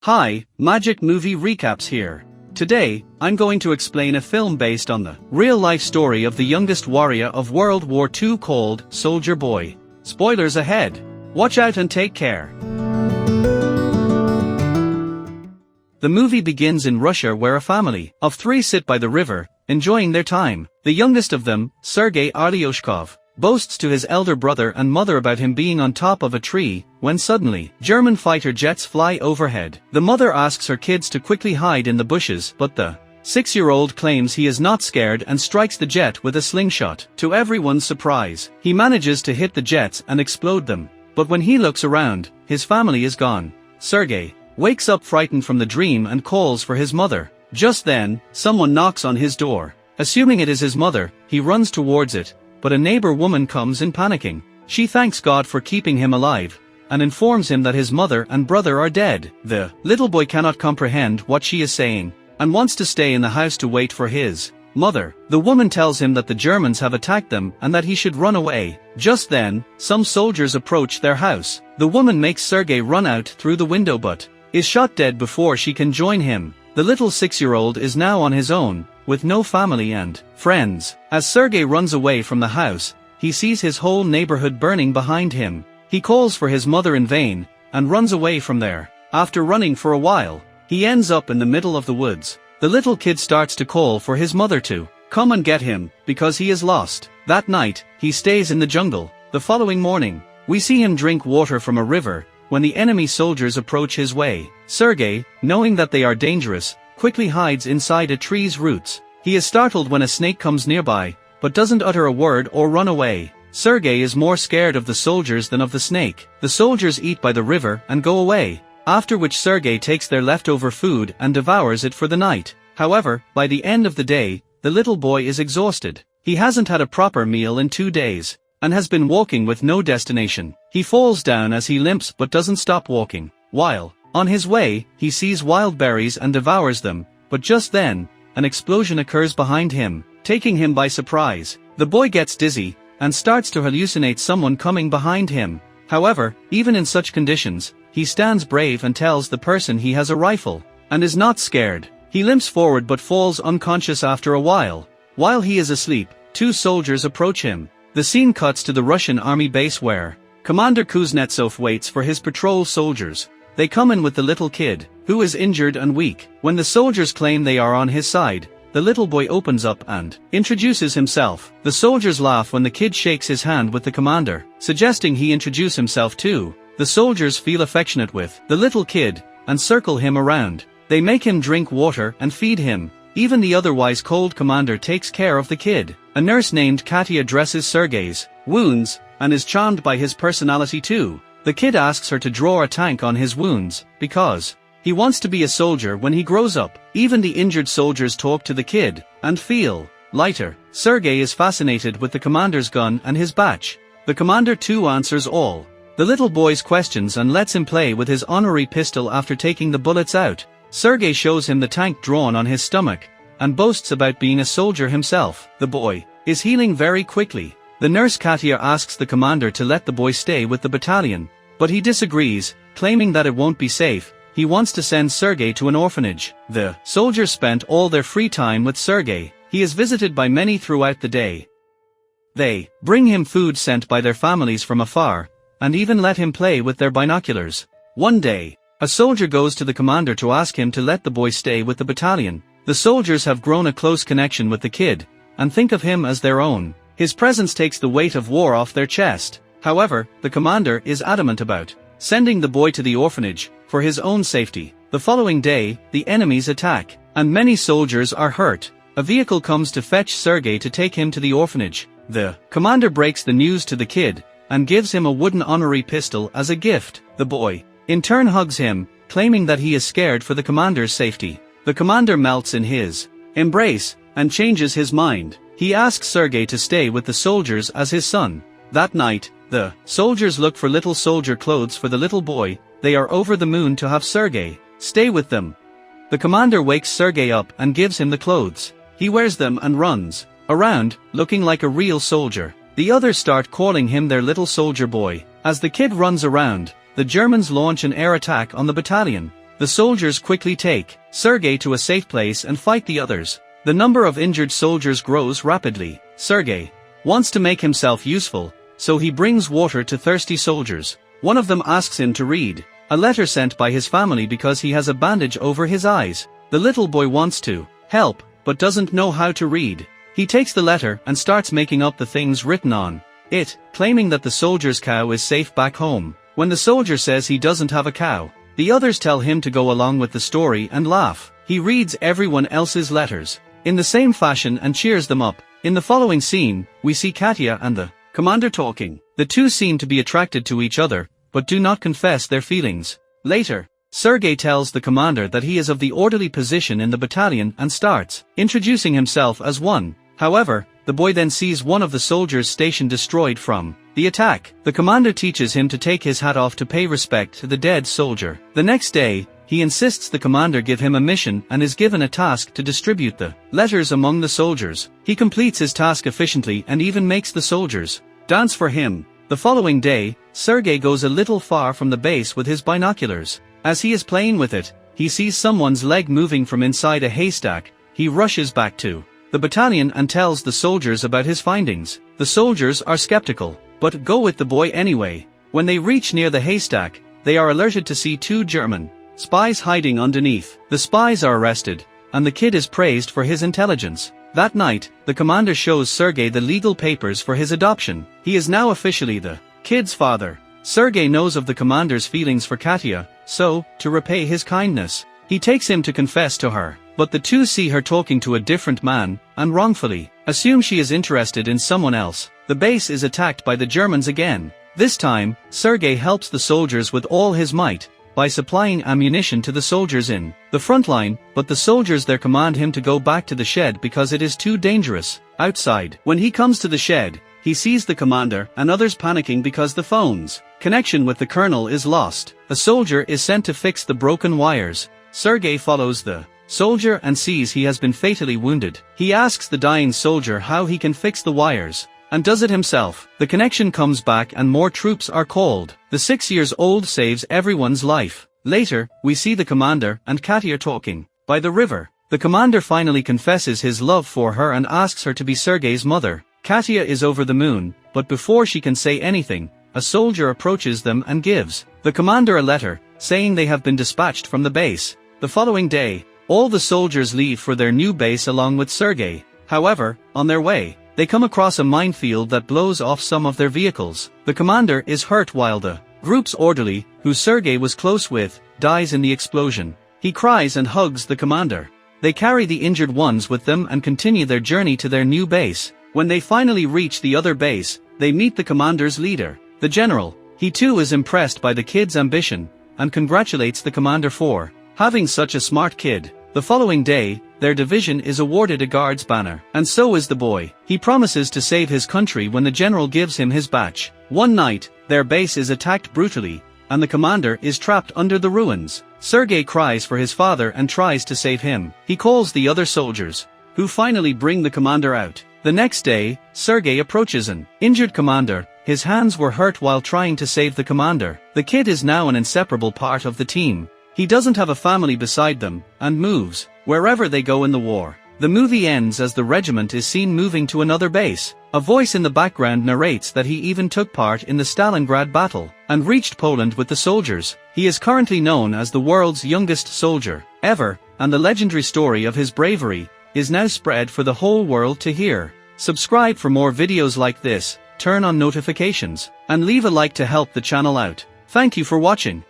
Hi, Magic Movie Recaps here. Today, I'm going to explain a film based on the real-life story of the youngest warrior of World War II called Soldier Boy. Spoilers ahead. Watch out and take care. The movie begins in Russia where a family of 3 sit by the river, enjoying their time. The youngest of them, Sergei Artyoshkov, boasts to his elder brother and mother about him being on top of a tree, when suddenly, German fighter jets fly overhead. The mother asks her kids to quickly hide in the bushes, but the 6-year-old claims he is not scared and strikes the jet with a slingshot. To everyone's surprise, he manages to hit the jets and explode them. But when he looks around, his family is gone. Sergei wakes up frightened from the dream and calls for his mother. Just then, someone knocks on his door. Assuming it is his mother, he runs towards it, but a neighbor woman comes in panicking. She thanks God for keeping him alive, and informs him that his mother and brother are dead. The little boy cannot comprehend what she is saying, and wants to stay in the house to wait for his mother. The woman tells him that the Germans have attacked them and that he should run away. Just then, some soldiers approach their house. The woman makes Sergei run out through the window but is shot dead before she can join him. The little 6-year-old is now on his own, with no family and friends. As Sergei runs away from the house, he sees his whole neighborhood burning behind him. He calls for his mother in vain, and runs away from there. After running for a while, he ends up in the middle of the woods. The little kid starts to call for his mother to come and get him, because he is lost. That night, he stays in the jungle. The following morning, we see him drink water from a river, when the enemy soldiers approach his way. Sergei, knowing that they are dangerous, quickly hides inside a tree's roots. He is startled when a snake comes nearby, but doesn't utter a word or run away. Sergei is more scared of the soldiers than of the snake. The soldiers eat by the river and go away, after which Sergei takes their leftover food and devours it for the night. However, by the end of the day, the little boy is exhausted. He hasn't had a proper meal in 2 days, and has been walking with no destination. He falls down as he limps but doesn't stop walking. While on his way, he sees wild berries and devours them, but just then, an explosion occurs behind him, taking him by surprise. The boy gets dizzy, and starts to hallucinate someone coming behind him. However, even in such conditions, he stands brave and tells the person he has a rifle, and is not scared. He limps forward but falls unconscious after a while. While he is asleep, 2 soldiers approach him. The scene cuts to the Russian army base where Commander Kuznetsov waits for his patrol soldiers. They come in with the little kid, who is injured and weak. When the soldiers claim they are on his side, the little boy opens up and introduces himself. The soldiers laugh when the kid shakes his hand with the commander, suggesting he introduce himself too. The soldiers feel affectionate with the little kid, and circle him around. They make him drink water and feed him. Even the otherwise cold commander takes care of the kid. A nurse named Katya dresses Sergei's wounds, and is charmed by his personality too. The kid asks her to draw a tank on his wounds, because he wants to be a soldier when he grows up. Even the injured soldiers talk to the kid, and feel lighter. Sergei is fascinated with the commander's gun and his batch. The commander too answers all the little boy's questions and lets him play with his honorary pistol after taking the bullets out. Sergei shows him the tank drawn on his stomach, and boasts about being a soldier himself. The boy is healing very quickly. The nurse Katya asks the commander to let the boy stay with the battalion, but he disagrees, claiming that it won't be safe. He wants to send Sergei to an orphanage. The soldiers spent all their free time with Sergei. He is visited by many throughout the day. They bring him food sent by their families from afar, and even let him play with their binoculars. One day, a soldier goes to the commander to ask him to let the boy stay with the battalion. The soldiers have grown a close connection with the kid, and think of him as their own. His presence takes the weight of war off their chest. However, the commander is adamant about sending the boy to the orphanage, for his own safety. The following day, the enemies attack, and many soldiers are hurt. A vehicle comes to fetch Sergei to take him to the orphanage. The commander breaks the news to the kid, and gives him a wooden honorary pistol as a gift. The boy, in turn, hugs him, claiming that he is scared for the commander's safety. The commander melts in his embrace, and changes his mind. He asks Sergei to stay with the soldiers as his son. That night, the soldiers look for little soldier clothes for the little boy. They are over the moon to have Sergei stay with them. The commander wakes Sergei up and gives him the clothes. He wears them and runs around, looking like a real soldier. The others start calling him their little soldier boy. As the kid runs around, the Germans launch an air attack on the battalion. the soldiers quickly take Sergei to a safe place and fight the others. The number of injured soldiers grows rapidly. Sergei wants to make himself useful, so he brings water to thirsty soldiers. One of them asks him to read a letter sent by his family because he has a bandage over his eyes. The little boy wants to help, but doesn't know how to read. He takes the letter and starts making up the things written on it, claiming that the soldier's cow is safe back home. When the soldier says he doesn't have a cow, the others tell him to go along with the story and laugh. He reads everyone else's letters in the same fashion and cheers them up. In the following scene, we see Katya and the commander talking. The two seem to be attracted to each other, but do not confess their feelings. Later, Sergei tells the commander that he is of the orderly position in the battalion and starts introducing himself as one. However, the boy then sees one of the soldiers' station destroyed from the attack. The commander teaches him to take his hat off to pay respect to the dead soldier. The next day, he insists the commander give him a mission and is given a task to distribute the letters among the soldiers. He completes his task efficiently and even makes the soldiers dance for him. The following day, Sergei goes a little far from the base with his binoculars. As he is playing with it, he sees someone's leg moving from inside a haystack. He rushes back to the battalion and tells the soldiers about his findings. The soldiers are skeptical, but go with the boy anyway. When they reach near the haystack, they are alerted to see two German spies hiding underneath. The spies are arrested, and the kid is praised for his intelligence. That night, the commander shows Sergei the legal papers for his adoption. He is now officially the kid's father. Sergei knows of the commander's feelings for Katya, so, to repay his kindness, he takes him to confess to her. But the two see her talking to a different man, and wrongfully assume she is interested in someone else. The base is attacked by the Germans again. This time, Sergei helps the soldiers with all his might, by supplying ammunition to the soldiers in the front line, but the soldiers there command him to go back to the shed because it is too dangerous outside. When he comes to the shed, he sees the commander and others panicking because the phone's connection with the colonel is lost. A soldier is sent to fix the broken wires. Sergei follows the soldier and sees he has been fatally wounded. He asks the dying soldier how he can fix the wires, and does it himself. The connection comes back and more troops are called. The 6-year-old saves everyone's life. Later, we see the commander and Katya talking by the river. The commander finally confesses his love for her and asks her to be Sergei's mother. Katya is over the moon, but before she can say anything, a soldier approaches them and gives the commander a letter, saying they have been dispatched from the base. The following day, all the soldiers leave for their new base along with Sergei. However, on their way, they come across a minefield that blows off some of their vehicles. The commander is hurt while the group's orderly, who Sergei was close with, dies in the explosion. He cries and hugs the commander. They carry the injured ones with them and continue their journey to their new base. When they finally reach the other base, they meet the commander's leader, the general. He too is impressed by the kid's ambition, and congratulates the commander for having such a smart kid. The following day, their division is awarded a guard's banner, and so is the boy. He promises to save his country when the general gives him his badge. One night, their base is attacked brutally, and the commander is trapped under the ruins. Sergei cries for his father and tries to save him. He calls the other soldiers, who finally bring the commander out. The next day, Sergei approaches an injured commander. His hands were hurt while trying to save the commander. The kid is now an inseparable part of the team. He doesn't have a family beside them, and moves wherever they go in the war. The movie ends as the regiment is seen moving to another base. A voice in the background narrates that he even took part in the Stalingrad battle, and reached Poland with the soldiers. He is currently known as the world's youngest soldier ever, and the legendary story of his bravery is now spread for the whole world to hear. Subscribe for more videos like this, turn on notifications, and leave a like to help the channel out. Thank you for watching.